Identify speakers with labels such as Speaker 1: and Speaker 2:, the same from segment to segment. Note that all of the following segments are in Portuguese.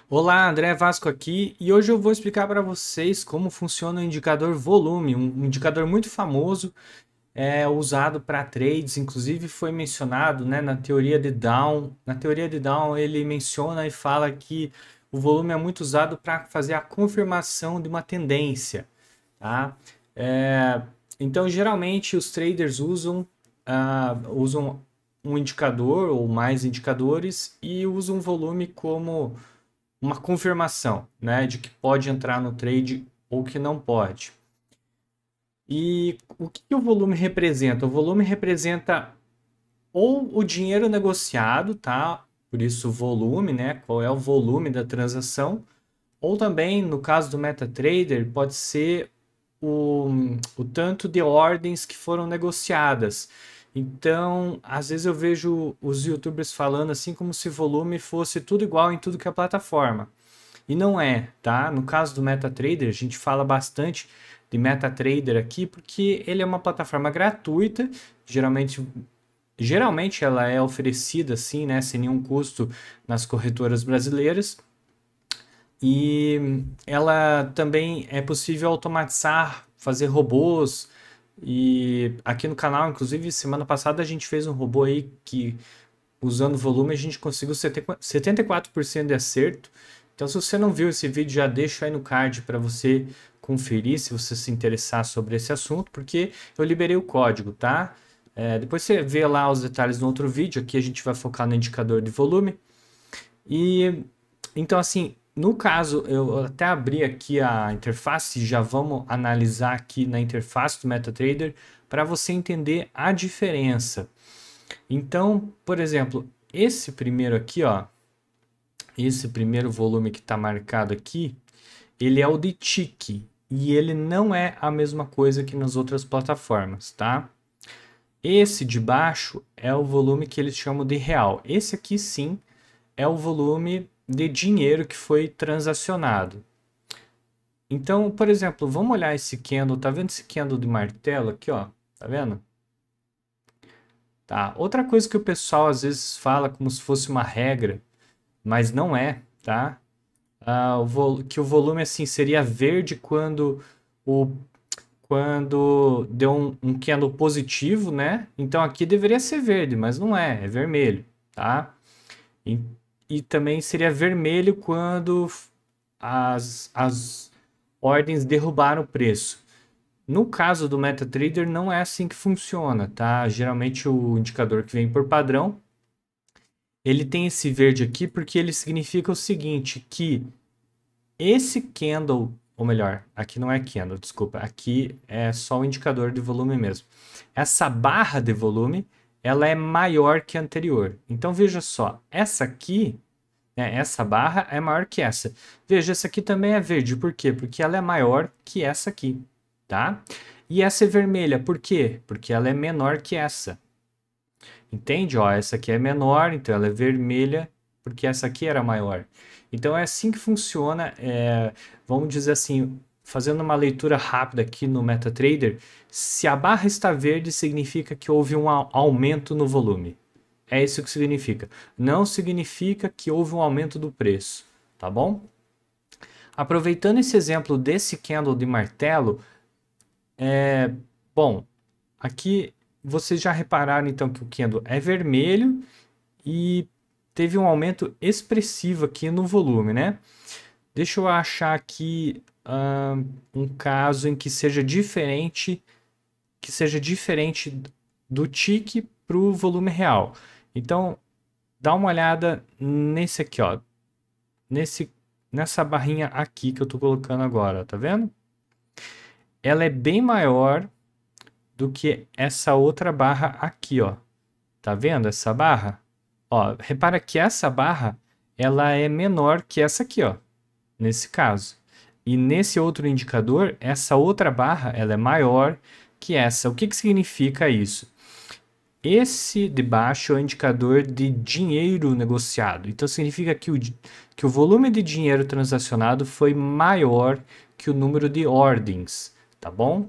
Speaker 1: Olá, André Vasco aqui e hoje eu vou explicar para vocês como funciona o indicador volume, um indicador muito famoso, usado para trades, inclusive foi mencionado, né, na teoria de Down. Na teoria de Down ele menciona e fala que o volume é muito usado para fazer a confirmação de uma tendência, tá? É, então geralmente os traders usam um indicador ou mais indicadores e usam o volume como uma confirmação, né, de que pode entrar no trade ou que não pode. E o que o volume representa? O volume representa ou o dinheiro negociado, tá? Por isso volume, né? Qual é o volume da transação? Ou também, no caso do MetaTrader, pode ser o, o tanto de ordens que foram negociadas. Então, às vezes eu vejo os YouTubers falando assim como se volume fosse tudo igual em tudo que é plataforma. E não é, tá? No caso do MetaTrader, a gente fala bastante de MetaTrader aqui porque ele é uma plataforma gratuita, geralmente ela é oferecida assim, né, sem nenhum custo nas corretoras brasileiras. E ela também é possível automatizar, fazer robôs. E aqui no canal, inclusive, semana passada a gente fez um robô aí que usando volume, a gente conseguiu 74% de acerto. Então, se você não viu esse vídeo, já deixo aí no card para você conferir, se você se interessar sobre esse assunto, porque eu liberei o código, tá? Depois você vê lá os detalhes no outro vídeo. Aqui a gente vai focar no indicador de volume. E então, assim, no caso, eu até abri aqui a interface, já vamos analisar aqui na interface do MetaTrader para você entender a diferença. Então, por exemplo, esse primeiro aqui, ó, esse primeiro volume que está marcado aqui, ele é o de TIC e ele não é a mesma coisa que nas outras plataformas, tá? Esse de baixo é o volume que eles chamam de real. Esse aqui sim é o volume de dinheiro que foi transacionado. Então, por exemplo, vamos olhar esse candle, tá vendo esse candle de martelo aqui, ó? Tá vendo? Tá. Outra coisa que o pessoal às vezes fala como se fosse uma regra, mas não é, tá? Que o volume assim seria verde o quando deu um candle positivo, né? Então aqui deveria ser verde, mas não é, é vermelho, tá? E, e também seria vermelho quando as ordens derrubaram o preço. No caso do MetaTrader não é assim que funciona, tá? Geralmente o indicador que vem por padrão ele tem esse verde aqui porque ele significa o seguinte, que esse candle, ou melhor, aqui não é candle, desculpa, aqui é só o indicador de volume mesmo. Essa barra de volume, ela é maior que a anterior. Então veja só, essa aqui, né, essa barra é maior que essa. Veja, essa aqui também é verde, por quê? Porque ela é maior que essa aqui, tá? E essa é vermelha, por quê? Porque ela é menor que essa. Entende? Ó, essa aqui é menor, então ela é vermelha, porque essa aqui era maior. Então é assim que funciona, vamos dizer assim, fazendo uma leitura rápida aqui no MetaTrader, se a barra está verde, significa que houve um aumento no volume. É isso que significa. Não significa que houve um aumento do preço, tá bom? Aproveitando esse exemplo desse candle de martelo, bom, aqui vocês já repararam então que o candle é vermelho e teve um aumento expressivo aqui no volume, né? Deixa eu achar aqui um caso em que seja diferente do tique para o volume real. Então, dá uma olhada nesse aqui, ó, nessa barrinha aqui que eu estou colocando agora, tá vendo? Ela é bem maior do que essa outra barra aqui, ó. Tá vendo essa barra? Ó, repara que essa barra ela é menor que essa aqui, ó, nesse caso. E nesse outro indicador, essa outra barra ela é maior que essa. O que que significa isso? Esse de baixo é o indicador de dinheiro negociado. Então significa que o volume de dinheiro transacionado foi maior que o número de ordens, tá bom?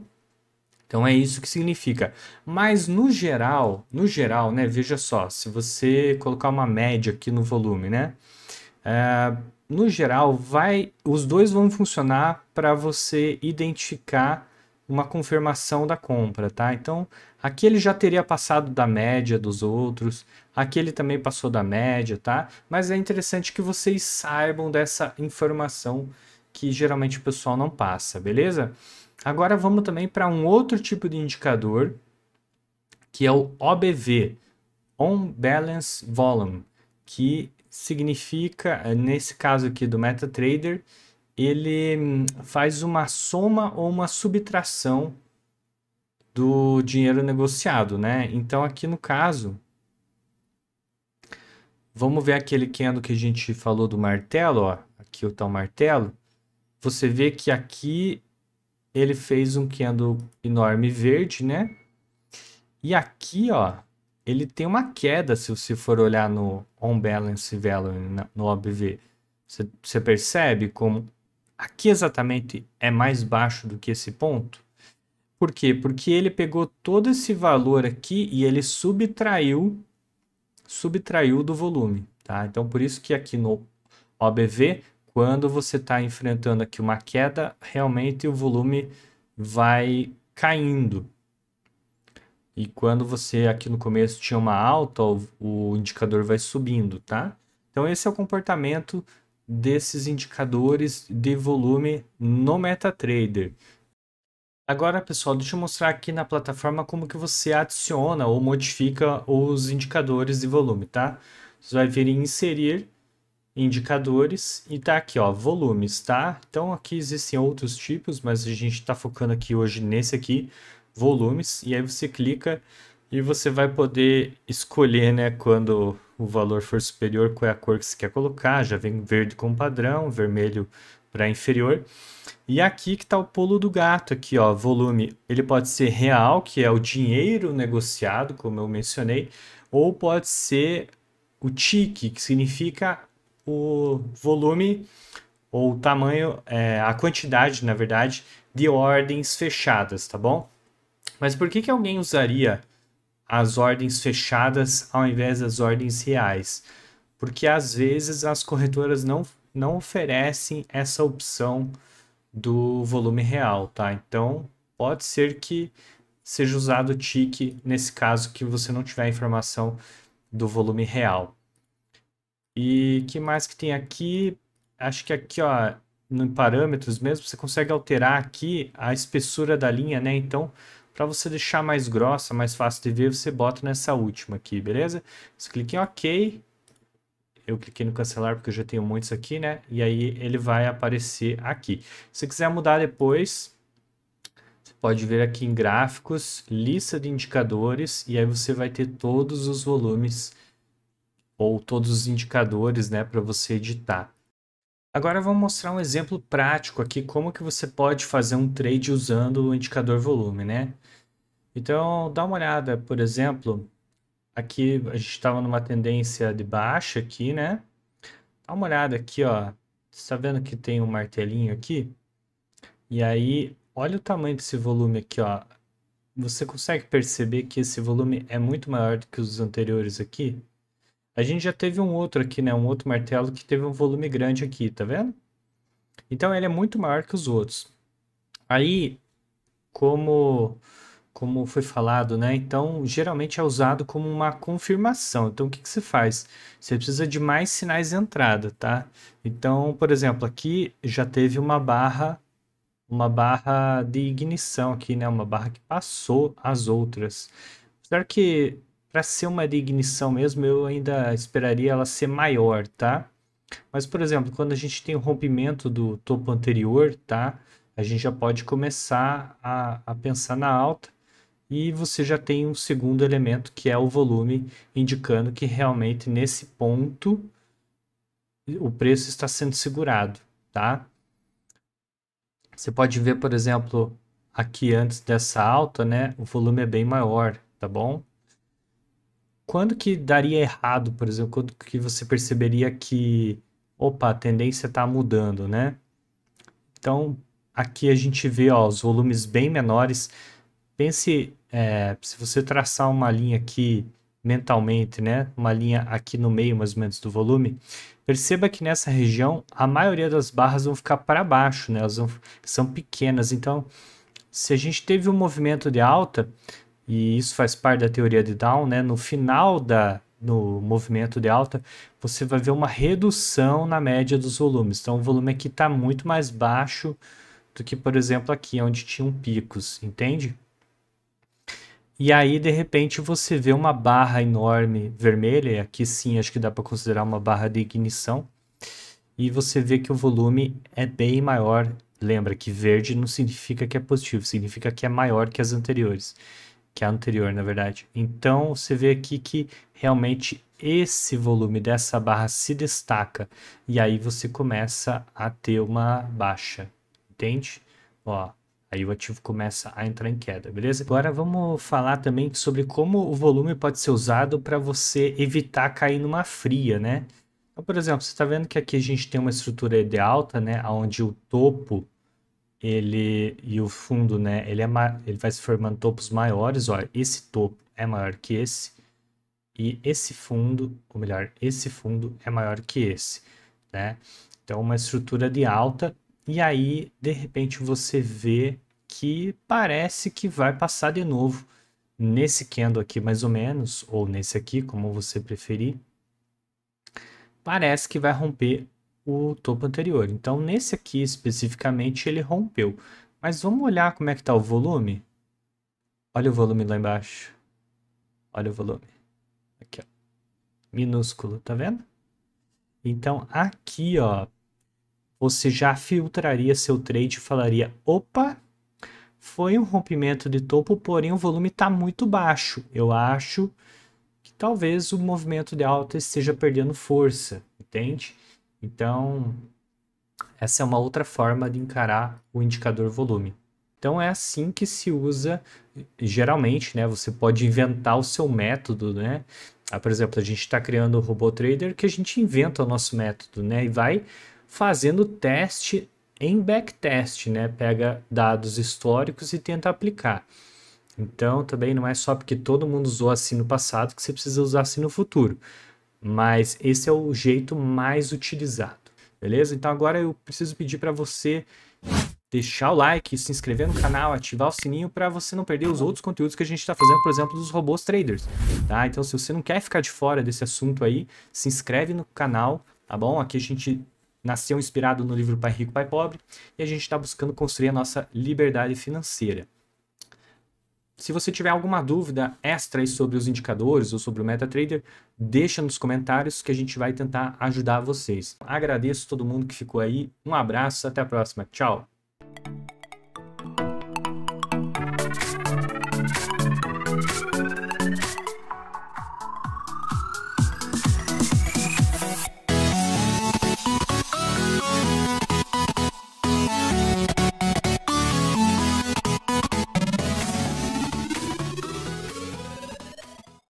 Speaker 1: Então é isso que significa. Mas no geral, né? Veja só, se você colocar uma média aqui no volume, né? no geral, os dois vão funcionar para você identificar uma confirmação da compra, tá? Então, aqui ele já teria passado da média dos outros, aqui ele também passou da média, tá? Mas é interessante que vocês saibam dessa informação que geralmente o pessoal não passa, beleza? Agora vamos também para um outro tipo de indicador, que é o OBV, On Balance Volume, que significa, nesse caso aqui do MetaTrader, ele faz uma soma ou uma subtração do dinheiro negociado, né? Então aqui no caso, vamos ver aquele candle que a gente falou do martelo, ó. Aqui está o martelo. Você vê que aqui ele fez um candle enorme verde, né? E aqui, ó, ele tem uma queda se você for olhar no On Balance Value, no OBV. Você percebe como aqui exatamente é mais baixo do que esse ponto? Por quê? Porque ele pegou todo esse valor aqui e ele subtraiu do volume, tá? Então, por isso que aqui no OBV, quando você está enfrentando aqui uma queda, realmente o volume vai caindo. E quando você aqui no começo tinha uma alta, o indicador vai subindo, tá? Então esse é o comportamento desses indicadores de volume no MetaTrader. Agora, pessoal, deixa eu mostrar aqui na plataforma como que você adiciona ou modifica os indicadores de volume, tá? Você vai vir em inserir indicadores e tá aqui, ó, volumes, tá? Então aqui existem outros tipos, mas a gente está focando aqui hoje nesse aqui, volumes, e aí você clica e você vai poder escolher, né, quando o valor for superior, qual é a cor que você quer colocar. Já vem verde como padrão, vermelho para inferior. E aqui que está o pulo do gato aqui, ó, volume. Ele pode ser real, que é o dinheiro negociado, como eu mencionei, ou pode ser o TIC, que significa o volume ou o tamanho, a quantidade, na verdade, de ordens fechadas, tá bom? Mas por que alguém usaria as ordens fechadas ao invés das ordens reais? Porque às vezes as corretoras não oferecem essa opção do volume real, tá? Então pode ser que seja usado o TIC nesse caso que você não tiver a informação do volume real. E que mais que tem aqui? Acho que aqui, ó, no parâmetros mesmo, você consegue alterar aqui a espessura da linha, né? Então, para você deixar mais grossa, mais fácil de ver, você bota nessa última aqui, beleza? Você clica em OK. Eu cliquei no cancelar porque eu já tenho muitos aqui, né? E aí ele vai aparecer aqui. Se você quiser mudar depois, você pode ver aqui em gráficos, lista de indicadores, e aí você vai ter todos os volumes ou todos os indicadores, né, para você editar. Agora vamos mostrar um exemplo prático aqui, como que você pode fazer um trade usando o indicador volume, né? Então, dá uma olhada, por exemplo, aqui a gente estava numa tendência de baixa aqui, né? Dá uma olhada aqui, ó. Você está vendo que tem um martelinho aqui? E aí, olha o tamanho desse volume aqui, ó. Você consegue perceber que esse volume é muito maior do que os anteriores aqui? A gente já teve um outro aqui, né? Um outro martelo que teve um volume grande aqui, tá vendo? Então ele é muito maior que os outros. Aí, como foi falado, né? Então, geralmente é usado como uma confirmação. Então, o que você faz? Você precisa de mais sinais de entrada, tá? Então, por exemplo, aqui já teve uma barra de ignição aqui, né? Uma barra que passou as outras. Apesar que para ser uma de ignição mesmo, eu ainda esperaria ela ser maior, tá? Mas, por exemplo, quando a gente tem o rompimento do topo anterior, tá? A gente já pode começar a pensar na alta e você já tem um segundo elemento que é o volume, indicando que realmente nesse ponto o preço está sendo segurado, tá? Você pode ver, por exemplo, aqui antes dessa alta, né? O volume é bem maior, tá bom? Quando que daria errado, por exemplo, quando que você perceberia que, opa, a tendência está mudando, né? Então, aqui a gente vê, ó, os volumes bem menores. Pense, se você traçar uma linha aqui mentalmente, né? Uma linha aqui no meio, mais ou menos, do volume. Perceba que nessa região, a maioria das barras vão ficar para baixo, né? São pequenas. Então, se a gente teve um movimento de alta, e isso faz parte da teoria de Down, né? No movimento de alta, você vai ver uma redução na média dos volumes. Então, o volume aqui está muito mais baixo do que, por exemplo, aqui, onde tinham picos, entende? E aí, de repente, você vê uma barra enorme vermelha, e aqui sim, acho que dá para considerar uma barra de ignição, e você vê que o volume é bem maior. Lembra que verde não significa que é positivo, significa que é maior que as anteriores, que a anterior, na verdade. Então, você vê aqui que realmente esse volume dessa barra se destaca, e aí você começa a ter uma baixa, entende? Ó, aí o ativo começa a entrar em queda, beleza? Agora vamos falar também sobre como o volume pode ser usado para você evitar cair numa fria, né? Então, por exemplo, você está vendo que aqui a gente tem uma estrutura de alta, né? Onde o topo e o fundo, né? Ele vai se formando topos maiores. Ó, esse topo é maior que esse. E esse fundo, ou melhor, esse fundo é maior que esse, né? Então, uma estrutura de alta. E aí, de repente, você vê que parece que vai passar de novo nesse candle aqui, mais ou menos, ou nesse aqui, como você preferir. Parece que vai romper o topo anterior. Então, nesse aqui especificamente, ele rompeu. Mas vamos olhar como é que está o volume? Olha o volume lá embaixo. Olha o volume. Aqui, ó. Minúsculo, tá vendo? Então, aqui, ó, você já filtraria seu trade e falaria, opa, foi um rompimento de topo, porém o volume está muito baixo. Eu acho que talvez o movimento de alta esteja perdendo força, entende? Então, essa é uma outra forma de encarar o indicador volume. Então é assim que se usa, geralmente, né? Você pode inventar o seu método, né? Por exemplo, a gente está criando o Robô Trader que a gente inventa o nosso método, né? E vai fazendo teste em backtest, né? Pega dados históricos e tenta aplicar. Então também não é só porque todo mundo usou assim no passado que você precisa usar assim no futuro. Mas esse é o jeito mais utilizado, beleza? Então agora eu preciso pedir para você deixar o like, se inscrever no canal, ativar o sininho para você não perder os outros conteúdos que a gente está fazendo, por exemplo, dos robôs traders, tá? Então, se você não quer ficar de fora desse assunto aí, se inscreve no canal, tá bom? Aqui a gente nasceu inspirado no livro Pai Rico, Pai Pobre e a gente está buscando construir a nossa liberdade financeira. Se você tiver alguma dúvida extra aí sobre os indicadores ou sobre o MetaTrader, deixa nos comentários que a gente vai tentar ajudar vocês. Agradeço todo mundo que ficou aí, um abraço, até a próxima, tchau!